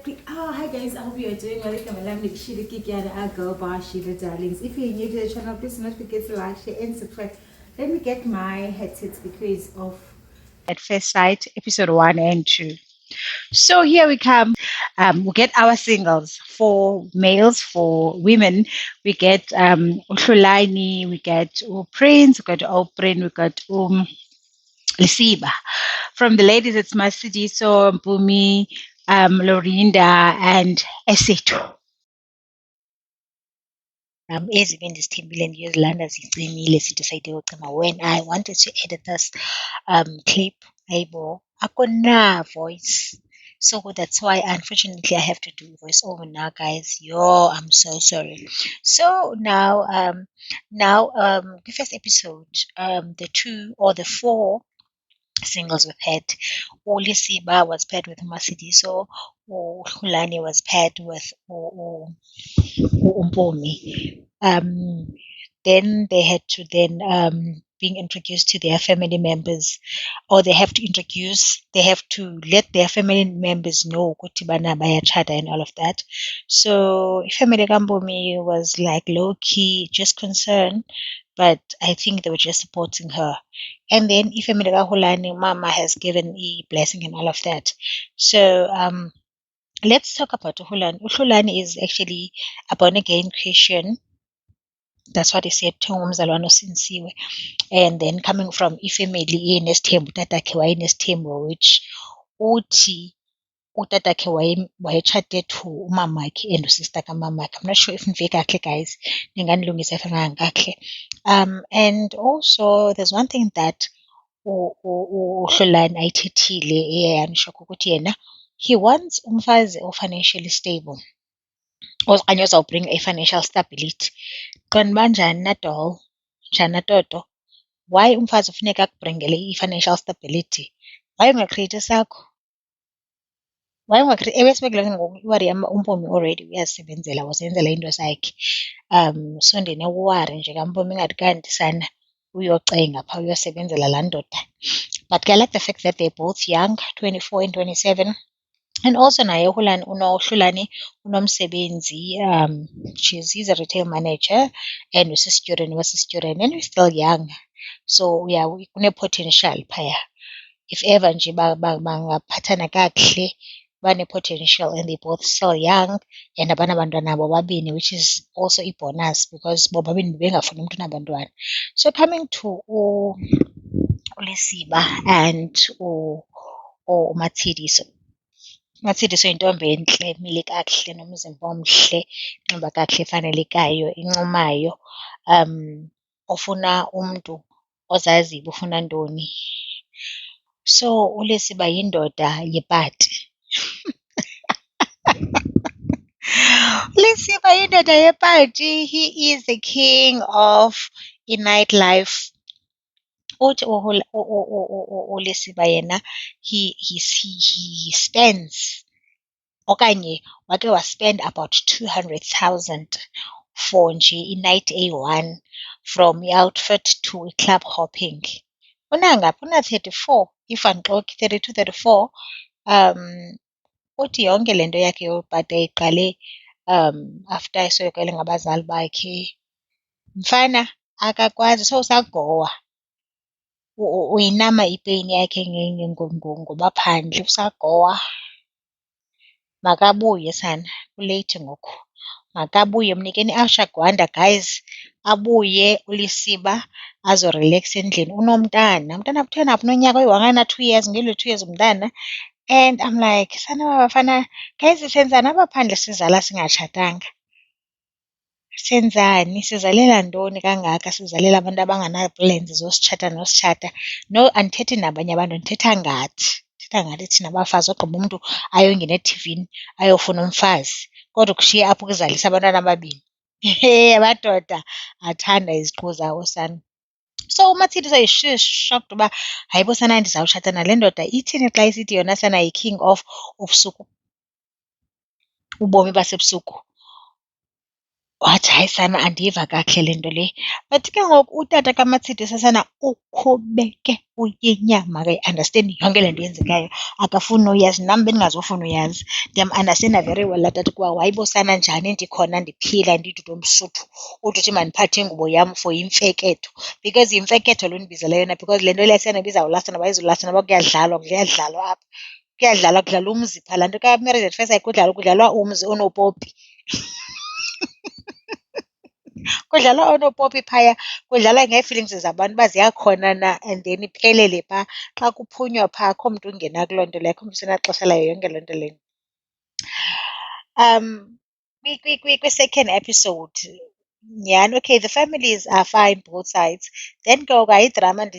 Hi guys, I hope you are doing well. I'm Alamni Shiri Kikiana Girl Bar Shira Darlings. If you're new to the channel, please don't forget to like, share, and subscribe. Let me get my headsets because of at First Sight, episode 1 and 2. So here we come. We get our singles for males, for women. We get Uhlulani, we get Prince, we got Oprin, we got Lisiba. From the ladies, it's Masidiso, Mpumi, Lorinda, and Esetu. Ezibindi Sithembile ndiyozilanda zicinile sidecide ucima when I wanted to edit this clip ayibo akuna voice, so that's why unfortunately I have to do voiceover now, guys. Yo, I'm so sorry. So now the first episode, the two or the four singles were paired. Olisiba was paired with Masidiso, Hulani was paired with Umpomi. Then they had to then being introduced to their family members, or they have to let their family members know ukuthi bana bayachata and all of that. So family Kambomi was like low key, just concerned, but I think they were just supporting her. And then family Kahulani, Mama has given a blessing and all of that. So let's talk about Uhulani. Uhulani is actually a born again Christian. That's what he said, Thengumzalwane osinsiwe. And then coming from ifamily enesithembu, utatakhe wayenesithembu, which uthi utatakhe wayetshate to umamakhe and usister kamamakhe. I'm not sure if nive kakuhle, guys. Ningandilungisa if nganga kakuhle. And also there's one thing that uHlolani ayithethile eyanishoka ukuthi yena he wants umfazi financially stable okanye ozawubring a-financial stability. Qonda banjani nadol, njani natoto? Why umfazi ufuneka akubringele i-financial stability? Why ungacreate esakho? Why ungacreate ebesibekile ngoku iwari uMpomi already uyazisebenzela, wasebenzela into zakhe. Sondeni uwari nje kaMpomi ingathi kanti sana uyocenga phaa uyosebenzela laa ndoda. But I like the fact that they're both young, 24 and 27. And also naye uHlulani unomsebenzi, he's a retail manager and usistudent and he's still young. So yeah, une-potential phaya. If ever nje bangaphathana kakuhle, bane-potential and they both still young and abanabantwana bobabini, which is also a bonus because bobabini bebengafuni umuntu unabantwana. So coming to uLisiba and uMatsidiso. Matsidiso yintombi entle, emile kakuhle, nomzimba omhle, inxiba kakuhle efanelekayo, incumayo, ofuna umntu ozaziyo uba ufuna ntoni. So uLisiba yindoda yepati. uLisiba yindoda yepati. He is the king of i-nightlife. Uthi uLisiba yena he spends okanye wake waspend about 200,000 for nje i-night eyi-one, from i-outfit to i-club hopping. Unangaphi? Una-34 if andixoki, 32, 34. Uthi yonke le nto yakhe yopata iqale after esoyekele ngabazali bakhe. Mfana akakwazi, sowusagowa. Uyinama ipeyini yakhe ngoba phandle usagowa. Makabuye sana, kulate ngoku. Makabuye, mnikeni ashagwanda, guys. Abuye uLisiba azorelaxa endlini. Unomntana. Umntana kuthiwa naphi nonyaka oyi-1 2 years, ngelo 2 years umntana. And I'm like, sana bafana, guys, senzani apha phandle sizala singatshatanga? Senzani? Sizalela ntoni kangaka? Sizalela abantu abangana-plans zositshata nositshata. No, andithethi nabanye abantu, ndithetha ngathi. Ndithetha ngathi thina bafazi ogqiba umntu ayongena ethivini ayofuna umfazi kodwa kushiye apho ukuzalisa abantwana ababini. Amadoda athanda iziqu zawo sana. So uMatsidiso is shocked uba hayibo sana ndizawutshata nale ndoda. Ithini xa isithi yona sana yi-king of ubusuku, ubomi basebusuku? wathi hayi sana andiva kakuhle le nto le. But ke ngoku utata kaMatsidi sasana ukhubeke uyinyama akayi-understandi yonke le nto yenzekayo, akafuni uyazi. Nam bendingazofuna uyazi. Ndiyam-understanda very well laa tata ukuba wayibosana njani ndikhona ndiphila ndidudu omSotho uthi uthi mandiphathe ingubo yam for imfeketho, because yimfeketho loo ndibizela yona, because le nto leya siyana ibizawulasta noba izolasta noba kuyadlalwa kuyadlalwa apha. Kuyadlalwa kudlalwa umzi phaa. Laa nto kaMarriage at First Sight kudlalwa umzi onoopopi. Kudlalwa oonopopi phaya, kudlalwa ngee-feelings zabantu uba ziyakhona na, and then iphelele phaa. Xa kuphunywa phaa akho mntu ungena kuloo nto leyo, akho mntu usenaxesha layo yonke loo nto leyo. Kwi-second episode, nyhani, okay, the families are fine both sides. Then ke ngoku idrama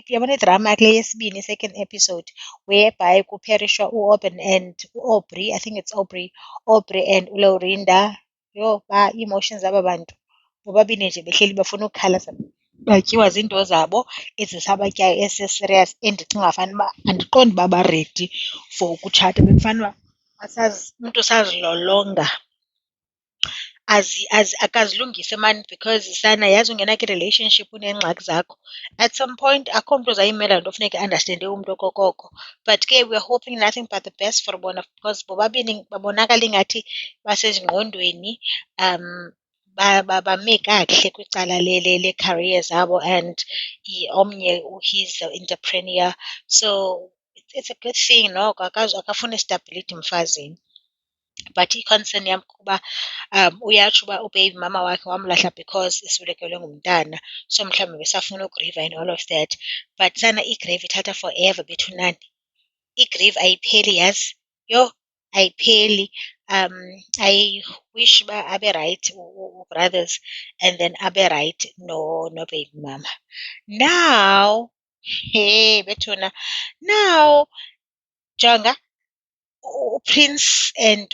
yabona idrama kule yesibini, second episode, whereby kuperishwa Aubrey, I think it's Aubrey and uLaurinda. Yho, ii-emotions zaba bantu bobabini nje behleli bafuna ukukhala, batyiwa zinto zabo ezisabatyayo ese-serious, endicinga fanuba andiqondi uba baredi for ukutshata. Bekufanuba umntu usazilolonga akazilungise mani, because sana yazi ungena kwi-relationship uneengxaki zakho. At some point akho mntu ozayimela nto funeka understande umntu okokoko. But ke we are hoping nothing but the best for bona, because bobabini babonakala ingathi basezingqondweni, bame kakuhle kwicala le-career zabo, and omnye he's the entrepreneur. So it's a good thing noko, akafuna stability mfazini. But i-concern yam kukuba uyatsho uba ubaby mama wakhe wamlahla because eswelekelwe ngumntana, so mhlawumbi besafuna ukugriva and all of that. But sana igrieve ithatha forever bethunani. Igrieve ayipheli yazi, yho ayipheli. I wish uba abe rayithi brothers, and then abe rayithi no-baby mama. Now, hey bethuna, now jonga uPrince and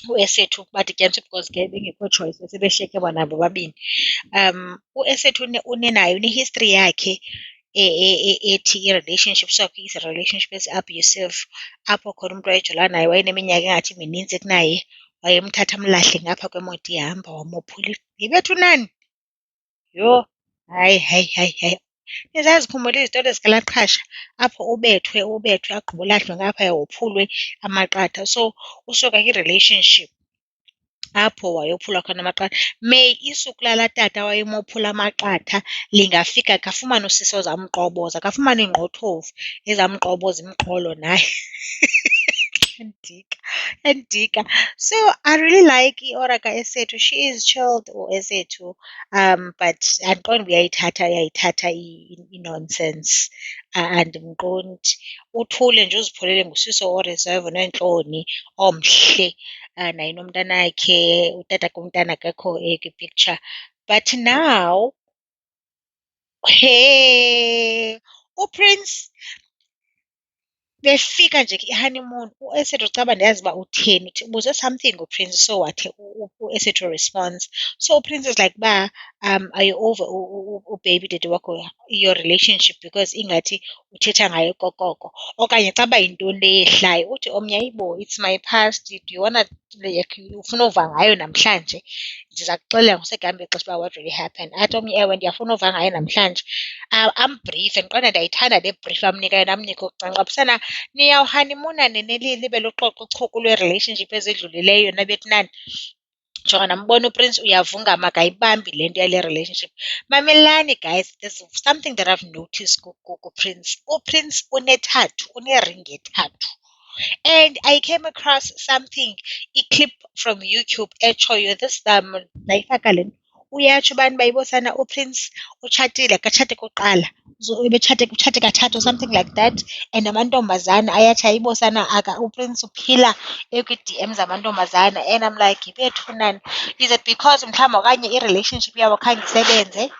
uEsethu badityaniswe because ke bengekho choice, sebeshiyeke bona bobabini. uEsethu unenayo une-history yakhe ethi i-relationships wakhe is-relationship ezi-abusive, apho khona umntu wayejolana naye wayeneminyaka engathi minintsi kunaye, wayemthatha amlahle ngapha kwemoto ihamba wamophula. Yibethunani, yho, hayi. Nizazikhumbula izitori zikalaa Qhasha, apho ubethwe agqiba ulahlwe ngaphaya wophulwe amaqatha. So usuka kwi-relationship apho wayophulwa khona amaqatha. May isuku lalaa tata wayemophula amaqatha lingafika kafumane usisi ozamqoboza, kafumane ingqothovu ezamqoboza imqolo naye. Yandika. So I really like i-aura kaEsethu. She is chilled, uEsethu. But andiqondi uyayithatha i-nonsense. Andimqondi. Uthule nje uzipholele ngusisi oreserve oneentloni omhle, naye nomntanakhe, utata komntana akekho kwi-picture. But now, hey, uPrince befika nje i-honeymoon, uEsethu caba ndiyazi uba utheni, ubuze something uPrince, so wathi uEsethu response. So uPrince is like uba are you over ubaby daddy wakho your relationship, because ingathi uthetha ngayo okokoko. Okanye caba yintoni le yehlayo, uthi omnye ayibo, it's my past, do you wanna, ufuna uva ngayo namhlanje, ndiza kuxelela ngosekuhamba ixesha uba what really happened. Athi omnye, ewe ndiyafuna uva ngayo namhlanje. Ambrief, ndiqonda ndiyayithanda le brief amnikayo, namnika ukucancaphisana. Niyawuhanimuna nini libe luxoxo uchuku lwe-relationship ezidlulileyo nabethunani. Jonga nambona uPrince uyavungama akayibambi le nto yale relationship. Mamelani guys, there's something that I've noticed kuPrince. uPrince unethatu, uneringi ethathu. And I came across something, a clip from YouTube etshoyo this nayifaka le nto. Uyatsho ubani bayibosana uPrince utshatile, akatshati kuqala, utshate kathathu, something like that, and amantombazana ayathi ayibosana uPrince uphila ekwi-DM zamantombazana. And I'm like, yibethunani, is it because mhlawumbi okanye i-relationship yabo khange isebenze?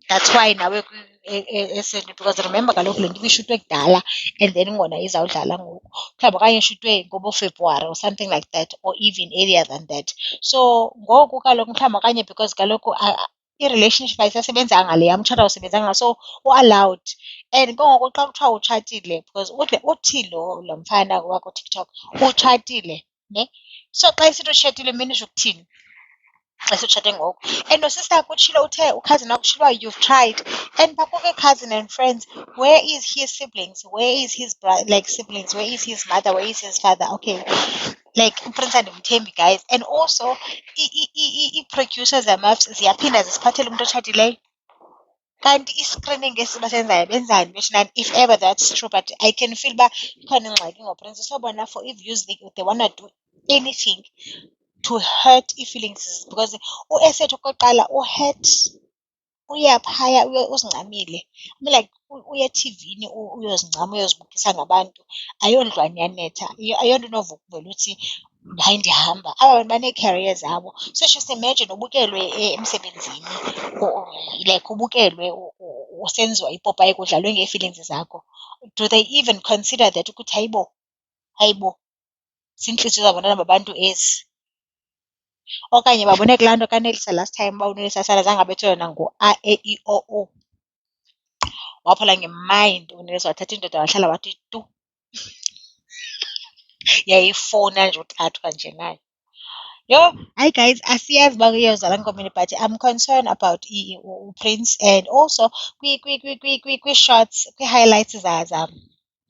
That's why nawe eSethu, because remember kaloku le nto ibishutwe kudala and then ngona izawudlala ngoku. Mhlawumbi okanye ishutwe ngoboFebruwari or something like that, or even earlier than that. So ngoku kaloku mhlawumbi okanye because kaloku i-relationship ayisasebenzanga, le yam utshata awusebenzanga, so u-allowed. And ke ngoku xa kuthiwa utshatile, because uthi lo mfana wakuTikTok utshatile, ne. So xa isithi utshetile mina isho ukuthini xa sitshate ngoku. And nosista yakho utshilo uthe ukhazini wakho utshilo you've tried. And bakuke cousin and friends, where is his siblings? Where is his like siblings? Where is his mother? Where is his father? Okay. Like uPrince andimthembi guys. And also i-producers zama-apps ziyaphinda zisiphathele umuntu otshatileyo. Kanti i-screening esibasenzayo benzani beshinani if ever that's true, but I can feel uba ikhona ingxaki ngoPrince. So bona for i-views they wanna do anything to hurt i-feelings because u-Esethu okokuqala u-hurt uyaphaya uzincamile. I mean like uye eTV-ni uyozincama uyozibukisa ngabantu ayondlwane yanetha ayonto unovukuvela uthi hayi ndihamba. Aba bantu banee-career zabo, so just imagine ubukelwe emsebenzini like ubukelwe usenziwa ipopayi kudlalwe ngee-feelings zakho. Do they even consider that ukuthi hayibo ziintliziyo zabantwana babantu ezi? Okanye babone kulaa nto kaNelisa last time uba uNelisa sala zange abethelwe nango-A, E, I, O, U. Waphola ngemind uNelisa wathatha indoda wahlala wathi tu. Yayifowuna nje uthathwa nje nayo. Yo, hayi guys, asiyazi uba uyozala nkomini, but I'm concerned about uPrince and also kwi-shots, kwi-highlights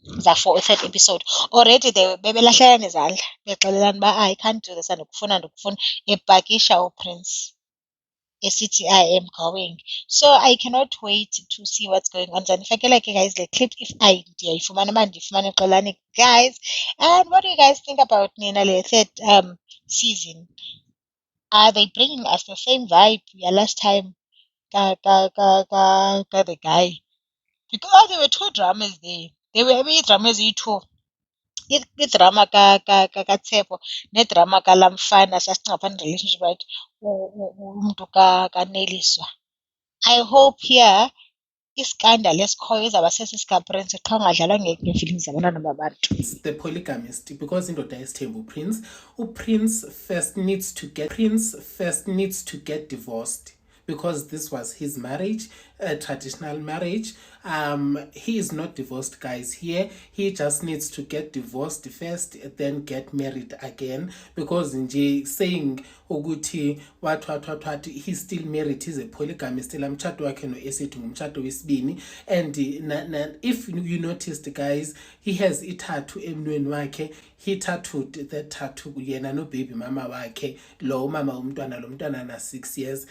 za-for third episode. Already bebelahlelana izandla bexelelana uba I can't do this ndikufuna epakisha uPrince esithi I am going. So I cannot wait to see what's going on. Ndifakela ke guys le clip if ndiyayifumana uba ndifumane xolani guys. And what do you guys think about Nina le third season? Are they bringing us the same vibe last time ka the guy? Because there were two dramas there. There were ii-drama eziyi-two. Idrama kaTshepo nedrama kalaa mfana sasicinga phana relationship right umntu kaNeliswa. I hope here iskandal esikhoyo izawuba sesi sikaPrince qha ungadlalwa ngee-feelings zabantwana babantu. The polygamist, because indoda yesithembu uPrince first needs to get divorced because this was his marriage, a traditional marriage. He is not divorced, guys. Here he just needs to get divorced first, then get married again, because nje saying ukuthi what he's still married, he's a polygamist. La mtshato wakhe noEsethu ngumtshato wesibini. And if you noticed guys, he has i-tattoo emnweni wakhe. He tattooed that tattoo yena no baby mama wakhe, lo mama umntwana, lo mntwana na 6 years.